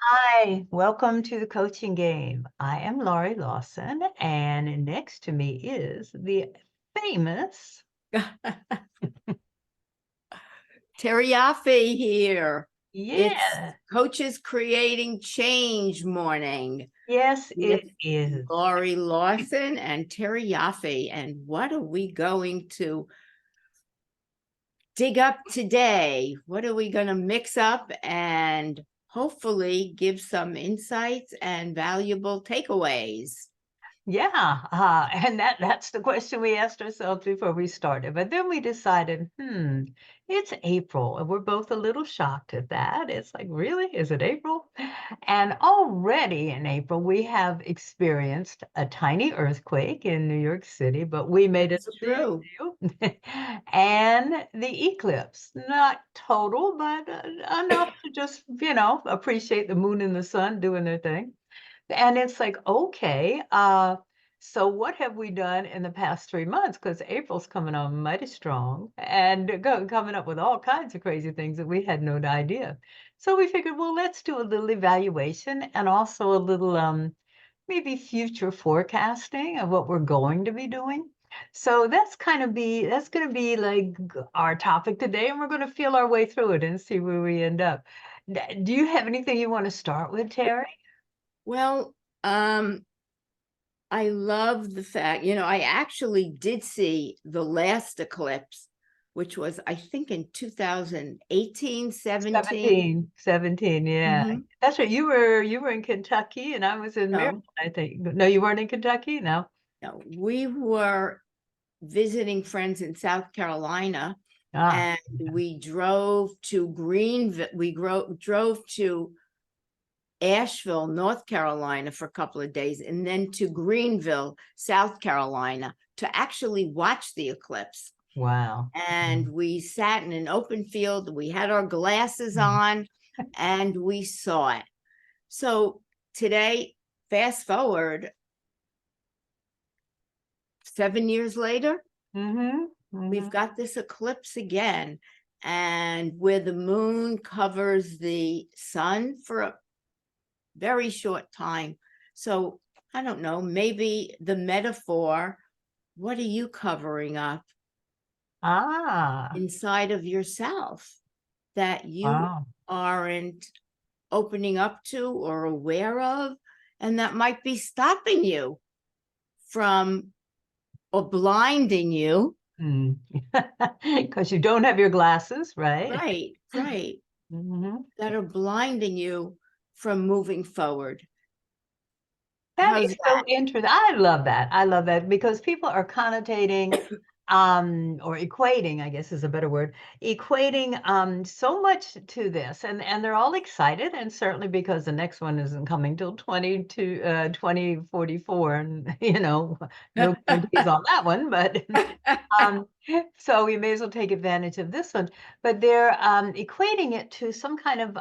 Hi, welcome to the coaching game. I am Laurie Lawson, and next to me is the famous, Terry Yoffe here. It's yeah, Coaches Creating Change morning yes, with it is. Laurie Lawson and Terry Yoffe. And what are we going to dig up today? What are we going to mix up and hopefully give some insights and valuable takeaways? Yeah, and that's the question we asked ourselves before we started. But then we decided, it's April, and we're both a little shocked at that. It's like, really? Is it April? And already in April, we have experienced a tiny earthquake in New York City, but we made it That's a big true. deal. And the eclipse, not total, but enough to just, appreciate the moon and the sun doing their thing. And it's like, okay, so what have we done in the past 3 months? Because April's coming on mighty strong and coming up with all kinds of crazy things that we had no idea. So we figured, well, let's do a little evaluation and also a little maybe future forecasting of what we're going to be doing. So that's going to be like our topic today, and we're going to feel our way through it and see where we end up. Do you have anything you want to start with, Terry? Well, I love the fact, I actually did see the last eclipse, which was, I think, in 2018, 17. 17, yeah. Mhm. That's right. You were in Kentucky and I was in Maryland, No, I think. No, you weren't in Kentucky? No. no, we were visiting friends in South Carolina, Ah, and we drove to Greenville. Drove to Asheville, North Carolina for a couple of days, and then to Greenville, South Carolina, to actually watch the eclipse. wow. And we sat in an open field. We had our glasses on and we saw it. So today, fast forward 7 years later, Mm-hmm. we've Mm-hmm. got this eclipse again, and where the moon covers the sun for a very short time. So I don't know, maybe the metaphor, what are you covering up Ah, inside of yourself that you wow. aren't opening up to or aware of, and that might be stopping you from or blinding you? Because you don't have your glasses, right? Right, right. Hmm. That are blinding you from moving forward. That How's is so interesting. I love that. I love that because people are connotating or equating, I guess is a better word, equating so much to this. And they're all excited, and certainly because the next one isn't coming till 2044, and no guarantees that? on that one, but um so we may as well take advantage of this one. But they're equating it to some kind of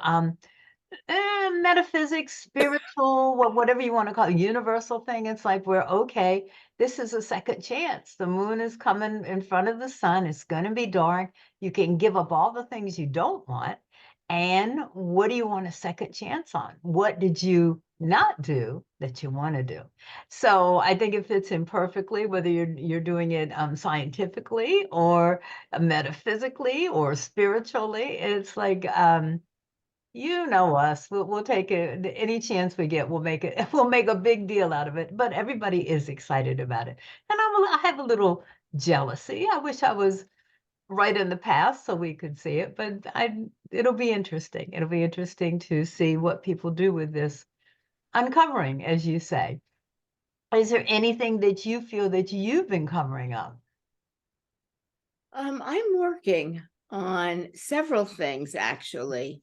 metaphysics, spiritual, whatever you want to call it, universal thing. It's like we're okay. This is a second chance. The moon is coming in front of the sun. It's going to be dark. You can give up all the things you don't want. And what do you want a second chance on? What did you not do that you want to do? So I think it fits in perfectly, whether you're doing it scientifically or metaphysically or spiritually. It's like you know us. We'll take it any chance we get. We'll make it. We'll make a big deal out of it. But everybody is excited about it, and I have a little jealousy. I wish I was right in the past so we could see it. But it'll be interesting. It'll be interesting to see what people do with this uncovering, as you say. Is there anything that you feel that you've been covering up? I'm working on several things actually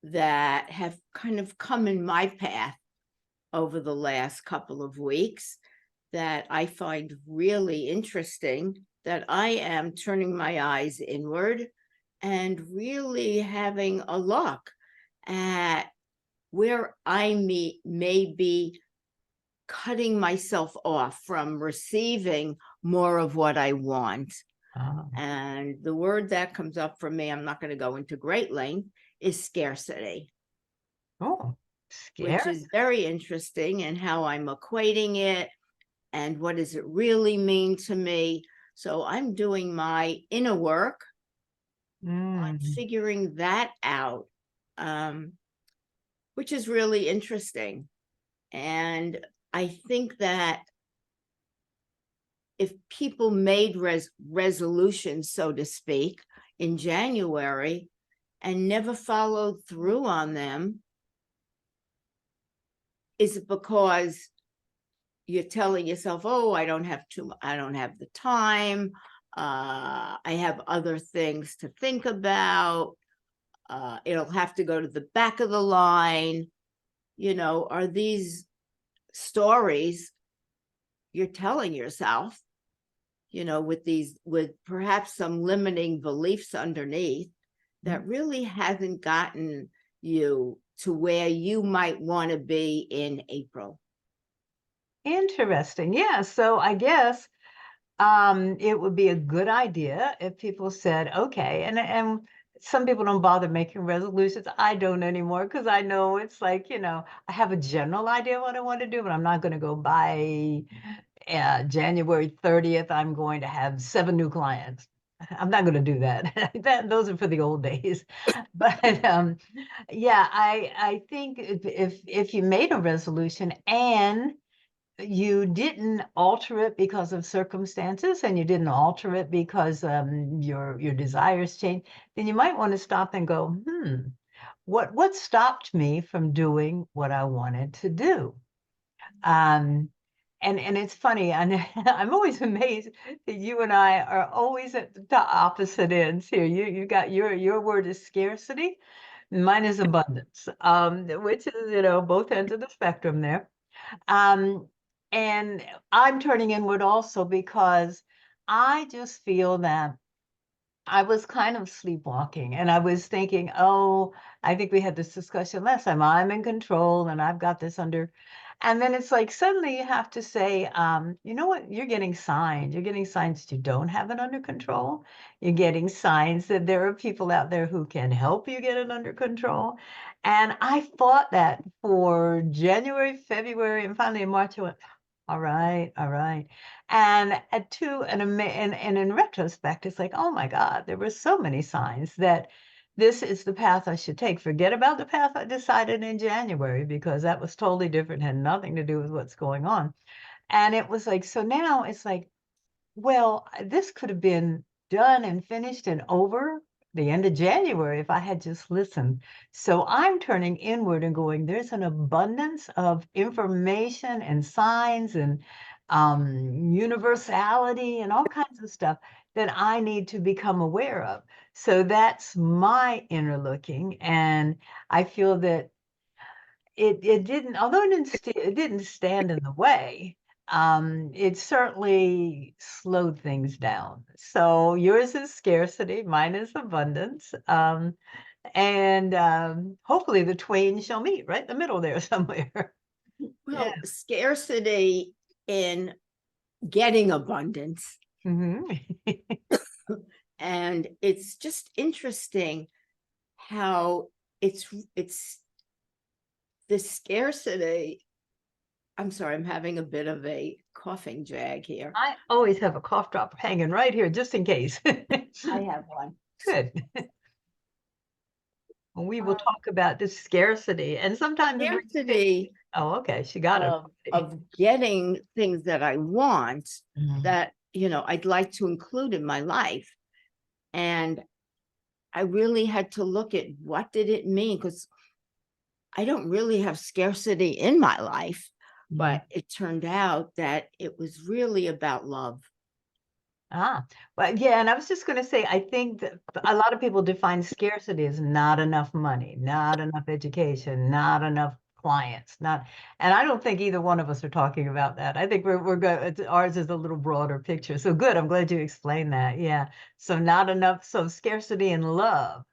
that have kind of come in my path over the last couple of weeks that I find really interesting, that I am turning my eyes inward and really having a look at where I may be cutting myself off from receiving more of what I want. Oh, And the word that comes up for me, I'm not going to go into great length, is scarcity. oh. Scary. which is very interesting, and how I'm equating it and what does it really mean to me. So I'm doing my inner work on Mm. figuring that out, which is really interesting. And I think that if people made resolutions, so to speak, in January and never followed through on them, is it because you're telling yourself, oh, I don't have the time, I have other things to think about, it'll have to go to the back of the line? Are these stories you're telling yourself, with perhaps some limiting beliefs underneath, that really hasn't gotten you to where you might want to be in April? Interesting. Yeah. So I guess it would be a good idea if people said, okay, and some people don't bother making resolutions. I don't anymore because I know it's like, I have a general idea what I want to do, but I'm not going to go by January 30th, I'm going to have 7 new clients. I'm not going to do that. Those are for the old days. But yeah, I think if you made a resolution and you didn't alter it because of circumstances and you didn't alter it because your desires change, then you might want to stop and go, what stopped me from doing what I wanted to do? Um, and it's funny, and I'm always amazed that you and I are always at the opposite ends here. You got your word is scarcity, mine is abundance, which is, both ends of the spectrum there. Um, and I'm turning inward also because I just feel that I was kind of sleepwalking and I was thinking, oh, I think we had this discussion last time. I'm in control and I've got this under. And then it's like suddenly you have to say, you know what? You're getting signs. You're getting signs that you don't have it under control. You're getting signs that there are people out there who can help you get it under control. And I thought that for January, February, and finally in March, I went, all right, all right. And in retrospect, it's like, oh my God, there were so many signs that this is the path I should take. Forget about the path I decided in January because that was totally different, had nothing to do with what's going on. And it was like, so now it's like, well, this could have been done and finished and over the end of January if I had just listened. So I'm turning inward and going, there's an abundance of information and signs and universality and all kinds of stuff that I need to become aware of. So that's my inner looking. And I feel that it didn't, although it didn't stand in the way, it certainly slowed things down. So yours is scarcity, mine is abundance. And hopefully the twain shall meet right in the middle there somewhere. Yeah. Well, scarcity in getting abundance. Hmm. And it's just interesting how it's the scarcity. I'm sorry, I'm having a bit of a coughing jag here. I always have a cough drop hanging right here just in case. I have one. Good. We will Um, talk about this scarcity and sometimes we think, Scarcity oh, okay, she got it. of getting things that I want, Mhm. that I'd like to include in my life. And I really had to look at what did it mean, because I don't really have scarcity in my life, Mhm. but it turned out that it was really about love. Well, yeah, and I was just going to say, I think that a lot of people define scarcity as not enough money, not enough education, not enough clients, not, and I don't think either one of us are talking about that. I think we're good. Ours is a little broader picture. So good. I'm glad you explained that. Yeah. So not enough. So scarcity and love.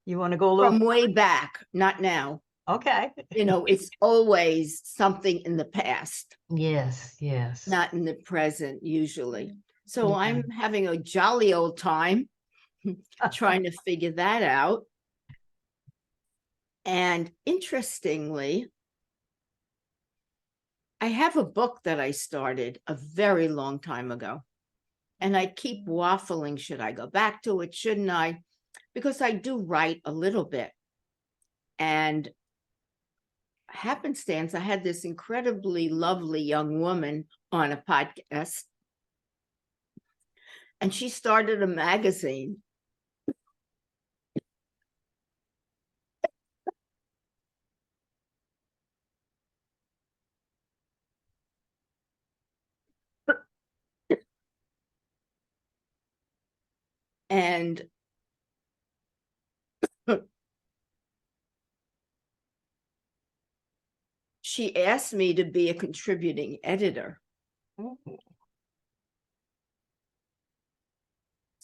You want to go a little, From way back, not now. okay. It's always something in the past, Yes, yes. not in the present, usually. So Yeah. I'm having a jolly old time trying to figure that out. And interestingly, I have a book that I started a very long time ago. And I keep waffling. Should I go back to it? Shouldn't I? Because I do write a little bit. And happenstance, I had this incredibly lovely young woman on a podcast. And she started a magazine. And she asked me to be a contributing editor. So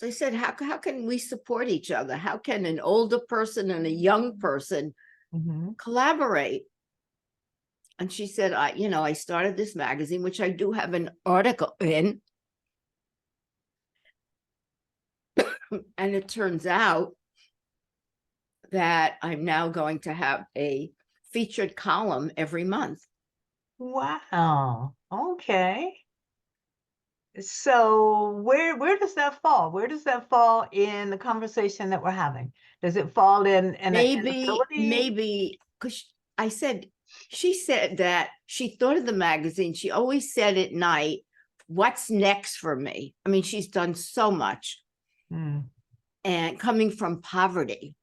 I said, how can we support each other? How can an older person and a young person collaborate? And she said, I started this magazine, which I do have an article in. And it turns out that I'm now going to have a featured column every month. Wow. Okay. So where does that fall? Where does that fall in the conversation that we're having? Does it fall in an ability? Maybe because she said that she thought of the magazine. She always said at night, what's next for me? I mean, she's done so much. And coming from poverty.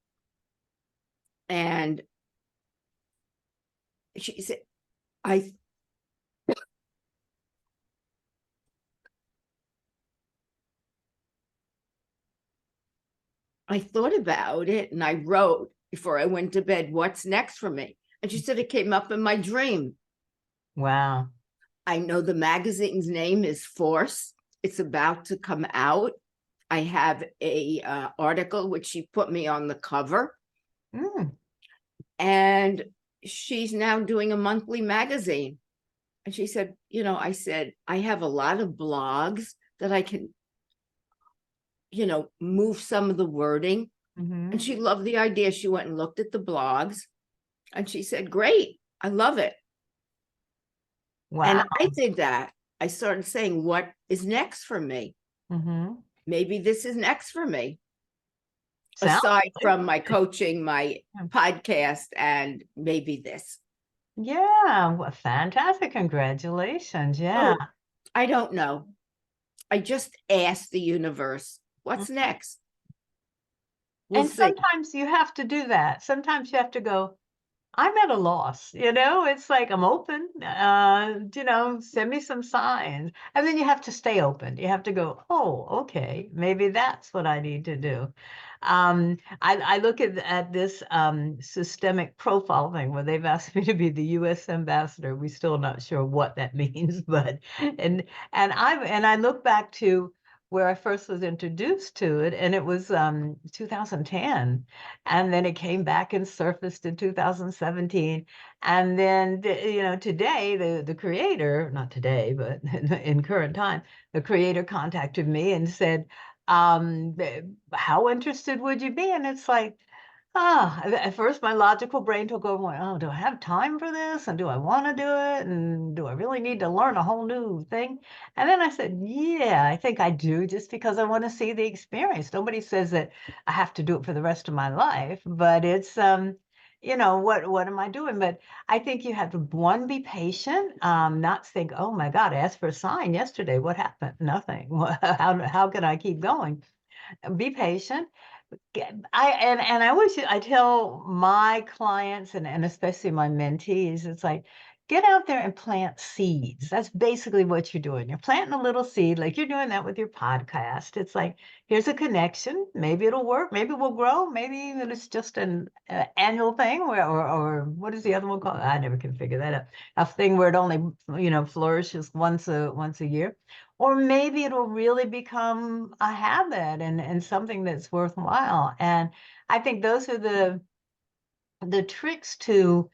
And she said, I thought about it and I wrote before I went to bed, what's next for me? And she said, it came up in my dream. Wow. I know the magazine's name is Force. It's about to come out. I have a article which she put me on the cover. And she's now doing a monthly magazine. And she said, I said, I have a lot of blogs that I can, move some of the wording. And she loved the idea. She went and looked at the blogs and she said, great, I love it. Wow. And I did that. I started saying, what is next for me? Maybe this is next for me. Aside from my coaching, my podcast, and maybe this. Yeah, well, fantastic. Congratulations. Yeah. Oh, I don't know. I just asked the universe, what's next? We'll see. Sometimes you have to do that. Sometimes you have to go, I'm at a loss, it's like I'm open, send me some signs. And then you have to stay open. You have to go, oh, okay, maybe that's what I need to do. I look at this systemic profile thing where they've asked me to be the U.S. ambassador. We're still not sure what that means, but I look back to where I first was introduced to it, and it was 2010, and then it came back and surfaced in 2017, and then today the creator, not today, but in current time, the creator contacted me and said, how interested would you be? And it's like, at first my logical brain took over, went, oh, do I have time for this? And do I want to do it? And do I really need to learn a whole new thing? And then I said, yeah, I think I do, just because I want to see the experience. Nobody says that I have to do it for the rest of my life, but it's, what am I doing? But I think you have to, one, be patient, not think, oh my God, I asked for a sign yesterday. What happened? Nothing. How can I keep going? Be patient. I always, I tell my clients and especially my mentees, it's like, get out there and plant seeds. That's basically what you're doing. You're planting a little seed, like you're doing that with your podcast. It's like, here's a connection. Maybe it'll work. Maybe it will grow. Maybe it's just an annual thing, or what is the other one called? I never can figure that out. A thing where it only flourishes once a year. Or maybe it'll really become a habit and something that's worthwhile. And I think those are the tricks to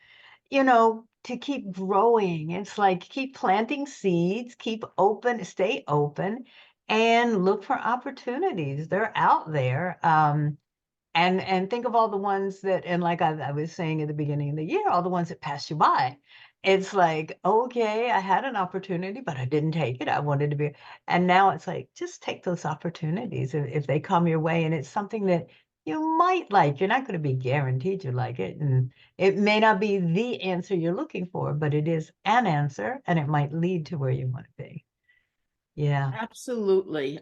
keep growing. It's like keep planting seeds, keep open, stay open, and look for opportunities. They're out there. And think of all the ones that, and like I was saying at the beginning of the year, all the ones that pass you by. It's like, okay, I had an opportunity, but I didn't take it. I wanted to be, and now it's like, just take those opportunities if they come your way, and it's something that you might like. You're not going to be guaranteed you like it, and it may not be the answer you're looking for, but it is an answer, and it might lead to where you want to be. Yeah. Absolutely.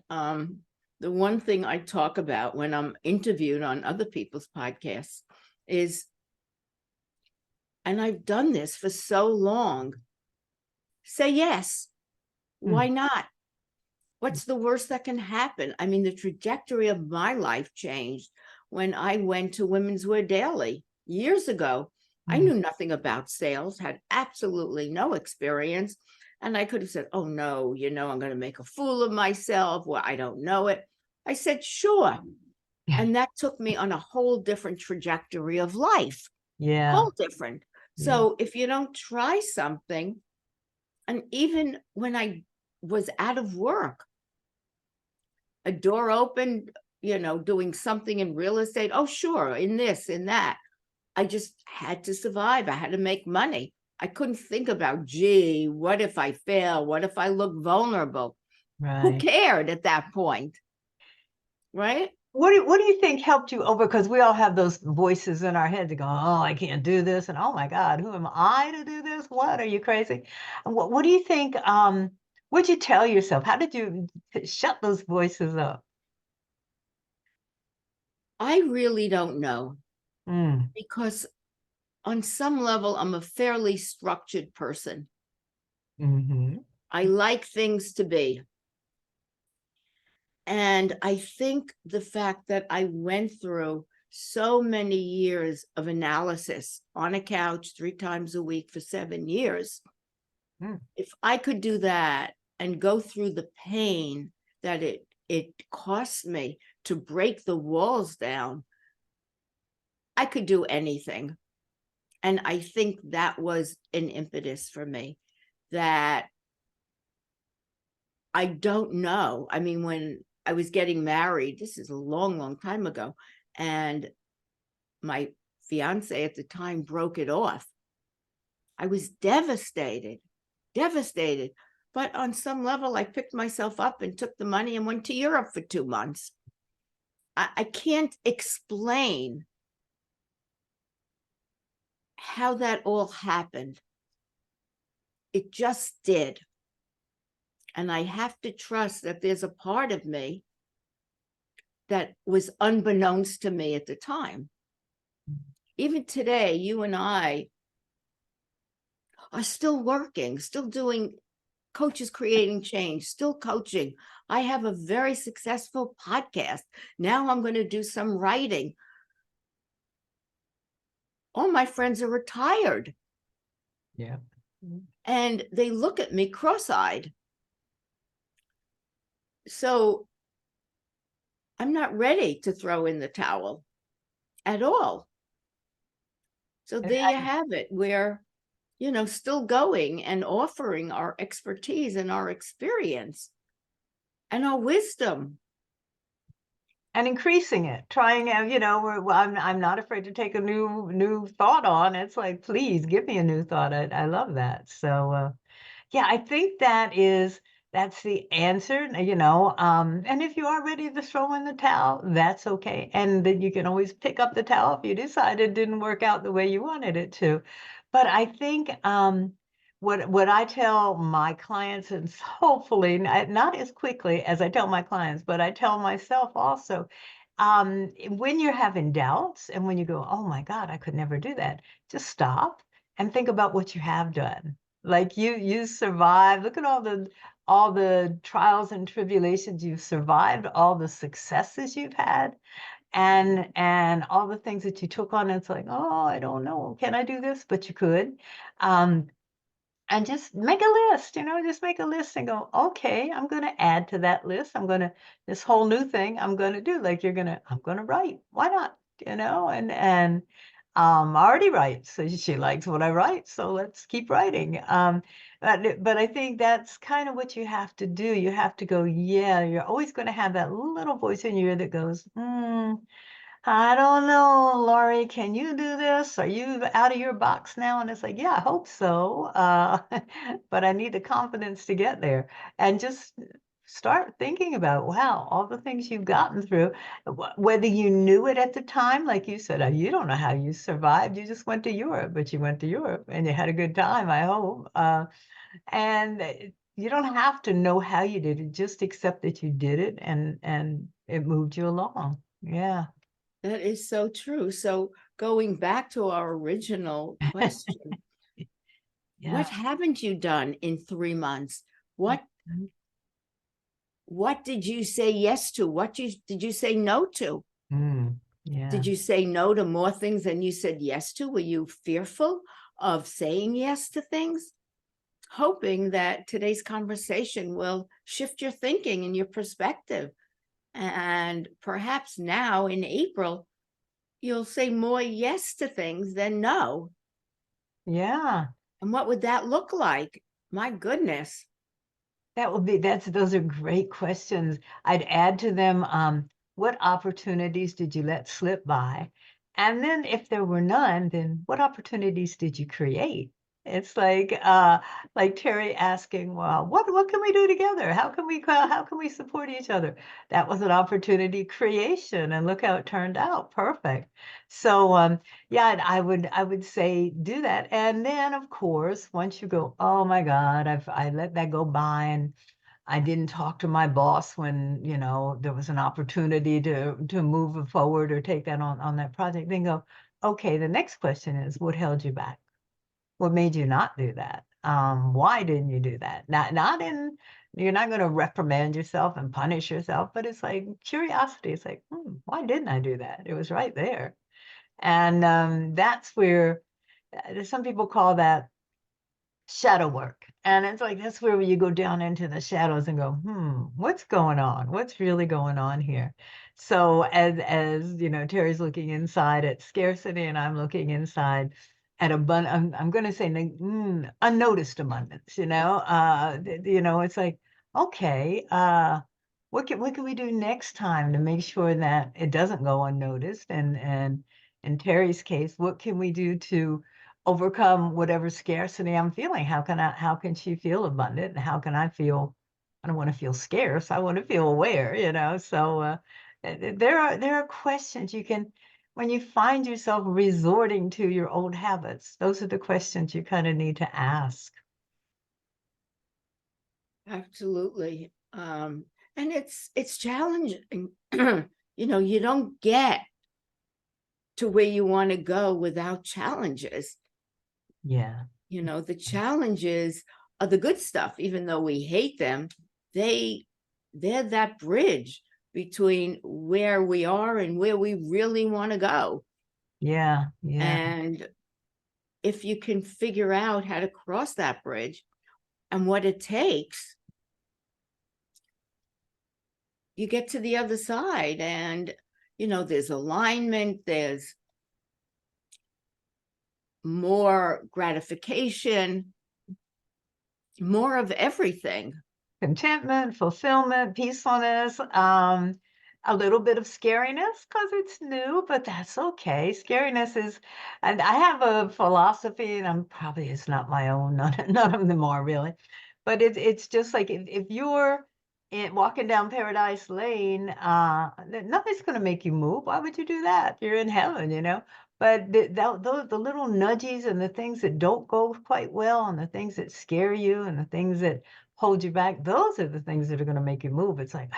The one thing I talk about when I'm interviewed on other people's podcasts is, and I've done this for so long, say yes. Why Mm. not? What's the worst that can happen? I mean, the trajectory of my life changed when I went to Women's Wear Daily years ago. I Mm. knew nothing about sales, had absolutely no experience. And I could have said, oh no, I'm going to make a fool of myself. Well, I don't know it. I said, sure. And that took me on a whole different trajectory of life, Yeah. whole different. Yeah. So if you don't try something, and even when I was out of work, a door opened, doing something in real estate. Oh, sure, in this, in that. I just had to survive. I had to make money. I couldn't think about, gee, what if I fail? What if I look vulnerable? Who Right. cared at that point? Right? What do you think helped you over? Because we all have those voices in our heads that go, "Oh, I can't do this," and "Oh my God, who am I to do this? What are you crazy?" And what do you think? What'd you tell yourself? How did you shut those voices up? I really don't know, Mm. because on some level, I'm a fairly structured person. Hmm. I like things to be. And I think the fact that I went through so many years of analysis on a couch 3 times a week for 7 years, Mm. if I could do that and go through the pain that it cost me to break the walls down, I could do anything. And I think that was an impetus for me, that I don't know. I mean, when I was getting married, this is a long, long time ago, and my fiance at the time broke it off. I was devastated, devastated. But on some level, I picked myself up and took the money and went to Europe for 2 months. I can't explain how that all happened. It just did. And I have to trust that there's a part of me that was unbeknownst to me at the time. Even today, you and I are still working, still doing Coaches Creating Change, still coaching. I have a very successful podcast. Now I'm going to do some writing. All my friends are retired Yeah. Mm. and they look at me cross-eyed. So I'm not ready to throw in the towel at all. So And there you have it. We're, still going and offering our expertise and our experience and our wisdom. and increasing it, trying out, well, I'm not afraid to take a new thought on. It's like, please give me a new thought. I love that. So yeah, I think that's the answer, and if you are ready to throw in the towel, that's okay. And then you can always pick up the towel if you decide it didn't work out the way you wanted it to. But I think what I tell my clients, and hopefully not as quickly as I tell my clients, but I tell myself also, when you're having doubts and when you go, oh my God, I could never do that, just stop and think about what you have done. Like you survived. Look at all the trials and tribulations you've survived, all the successes you've had, and all the things that you took on. It's like, oh, I don't know, can I do this? But you could. Um, and just make a list, just make a list and go, okay, I'm going to add to that list. This whole new thing I'm going to do. Like I'm going to write. Why not? And I already write. So she likes what I write. So let's keep writing. But I think that's kind of what you have to do. You have to go, yeah, you're always going to have that little voice in your ear that goes, I don't know, Laurie, can you do this? Are you out of your box now? And it's like, yeah, I hope so. But I need the confidence to get there and just start thinking about, wow, all the things you've gotten through, whether you knew it at the time, like you said, you don't know how you survived. You just went to Europe, but you went to Europe and you had a good time, I hope. And you don't have to know how you did it, just accept that you did it and it moved you along. Yeah. That is so true. So going back to our original question, what Yeah. haven't you done in 3 months? What Mhm. what did you say yes to? Did you say no to? Yeah. Did you say no to more things than you said yes to? Were you fearful of saying yes to things? Hoping that today's conversation will shift your thinking and your perspective. And perhaps now in April, you'll say more yes to things than no. Yeah. And what would that look like? My goodness. Those are great questions. I'd add to them, what opportunities did you let slip by? And then if there were none, then what opportunities did you create? It's like Terry asking, well, what can we do together? How can we support each other? That was an opportunity creation, and look how it turned out. Perfect. So yeah, I would say do that. And then of course, once you go, oh my God, I let that go by and I didn't talk to my boss when, there was an opportunity to move it forward or take that on that project. Then go, okay, the next question is what held you back? What made you not do that? Why didn't you do that? Not in you're not going to reprimand yourself and punish yourself, but it's like curiosity. It's like, why didn't I do that? It was right there. And that's where some people call that shadow work. And it's like that's where you go down into the shadows and go, what's going on? What's really going on here? So as Terry's looking inside at scarcity and I'm looking inside at I'm going to say unnoticed abundance, it's like, okay, what can we do next time to make sure that it doesn't go unnoticed? And in Terry's case, what can we do to overcome whatever scarcity I'm feeling? How can she feel abundant? And how can I don't want to feel scarce. I want to feel aware. So there are questions you can, when you find yourself resorting to your old habits, those are the questions you kind of need to ask. Absolutely. And it's challenging. You don't get to where you want to go without challenges. Yeah. The challenges are the good stuff, even though we hate them, they they're that bridge between where we are and where we really want to go. Yeah. Yeah. And if you can figure out how to cross that bridge and what it takes, you get to the other side. And there's alignment, there's more gratification, more of everything. Contentment, fulfillment, peacefulness, a little bit of scariness because it's new, but that's okay. Scariness is, and I have a philosophy, and it's not my own, none of them are really, but it's just like if you're walking down Paradise Lane, nothing's going to make you move. Why would you do that? You're in heaven. But the little nudges and the things that don't go quite well, and the things that scare you, and the things that hold you back, those are the things that are going to make you move. It's like,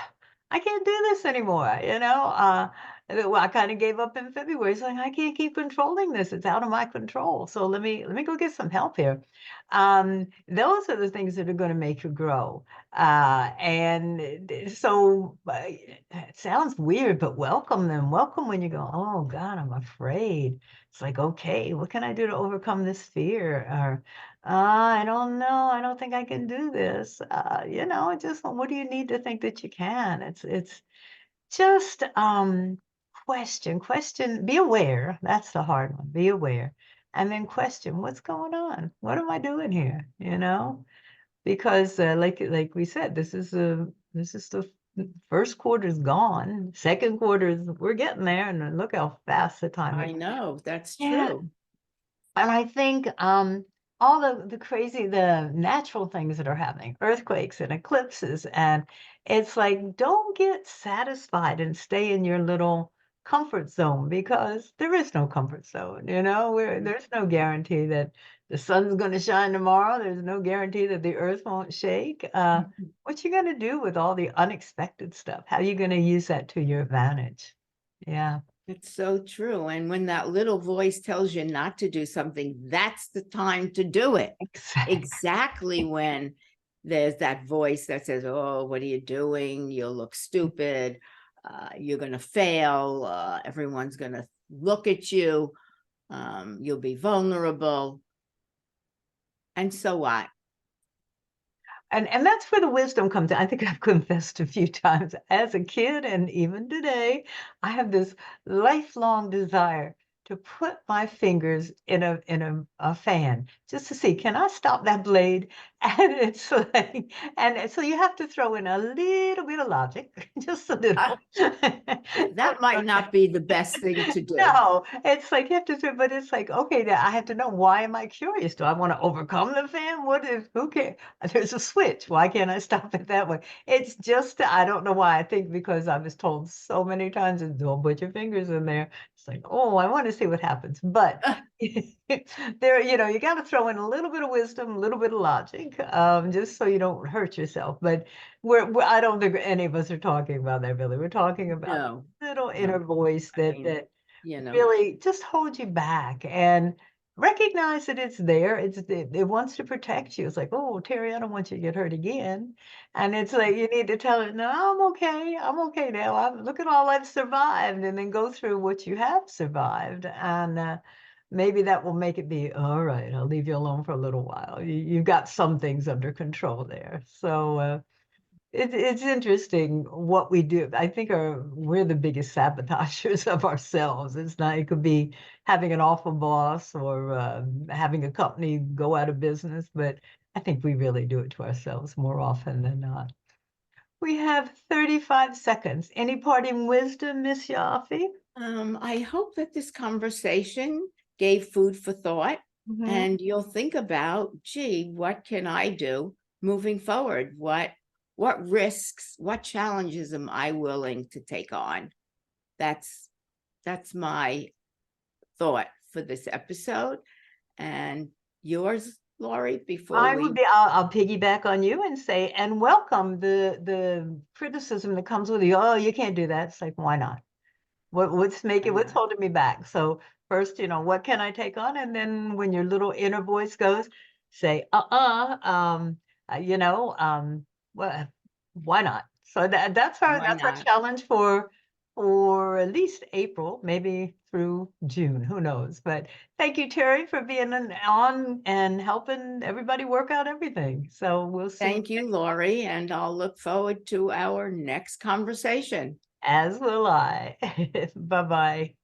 I can't do this anymore. Well, I kind of gave up in February. It's like I can't keep controlling this. It's out of my control. So let me go get some help here. Those are the things that are going to make you grow. It sounds weird, but welcome them. Welcome when you go, oh God, I'm afraid. It's like, okay, what can I do to overcome this fear? Or I don't know. I don't think I can do this. Just what do you need to think that you can? It's just question, be aware. That's the hard one. Be aware. And then question, what's going on? What am I doing here? Because like we said, this is the first quarter's gone, second quarter's, we're getting there, and then look how fast the time I is. know, that's Yeah, true. and I think all the crazy, the natural things that are happening, earthquakes and eclipses, and it's like, don't get satisfied and stay in your little comfort zone, because there is no comfort zone, where Mm. there's no guarantee that the sun's going to shine tomorrow. There's no guarantee that the earth won't shake. What you going to do with all the unexpected stuff? How are you going to use that to your advantage? Yeah, It's so true. And when that little voice tells you not to do something, that's the time to do it. exactly. Exactly when there's that voice that says, "Oh, what are you doing? You'll look stupid. You're going to fail. Everyone's going to look at you. You'll be vulnerable." And so what? And that's where the wisdom comes in. I think I've confessed a few times as a kid, and even today, I have this lifelong desire to put my fingers in a fan just to see, can I stop that blade? And it's like, and so you have to throw in a little bit of logic, just a Uh, little. that might not be the best thing to do. No, it's like you have to do, but it's like, okay, now I have to know, why am I curious? Do I want to overcome the fan? What is, who cares? There's a switch. Why can't I stop it that way? It's just, I don't know why. I think because I was told so many times, don't put your fingers in there. It's like, oh, I want to see what happens. But there, you got to throw in a little bit of wisdom, a little bit of logic, just so you don't hurt yourself. But I don't think any of us are talking about that, really. We're talking about No, little inner no. voice I that mean, you know, really just holds you back, and recognize that it's there. It wants to protect you. It's like, oh, Terry, I don't want you to get hurt again. And it's like you need to tell it, no, I'm okay. I'm okay now. Look at all I've survived, and then go through what you have survived. And maybe that will make it be all right. I'll leave you alone for a little while. You've got some things under control there. So it's interesting what we do. I think we're the biggest sabotagers of ourselves. It's not, it could be having an awful boss, or having a company go out of business, but I think we really do it to ourselves more often than not. We have 35 seconds. Any parting wisdom, Miss Yaffe? I hope that this conversation gave food for thought, Hmm. and you'll think about, gee, what can I do moving forward? What risks, what challenges am I willing to take on? That's that's my thought for this episode. And yours, Laurie, before I would we be, I'll piggyback on you and say, and welcome the criticism that comes with you. Oh, you can't do that. It's like, why not? What's uh, holding me back? So first, what can I take on? And then when your little inner voice goes, say, well, why not? So that's our why that's our not? challenge for at least April, maybe through June, who knows? But thank you, Terry, for being on and helping everybody work out everything. So we'll see you, Thank you, Laurie, and I'll look forward to our next conversation. as will I. Bye bye.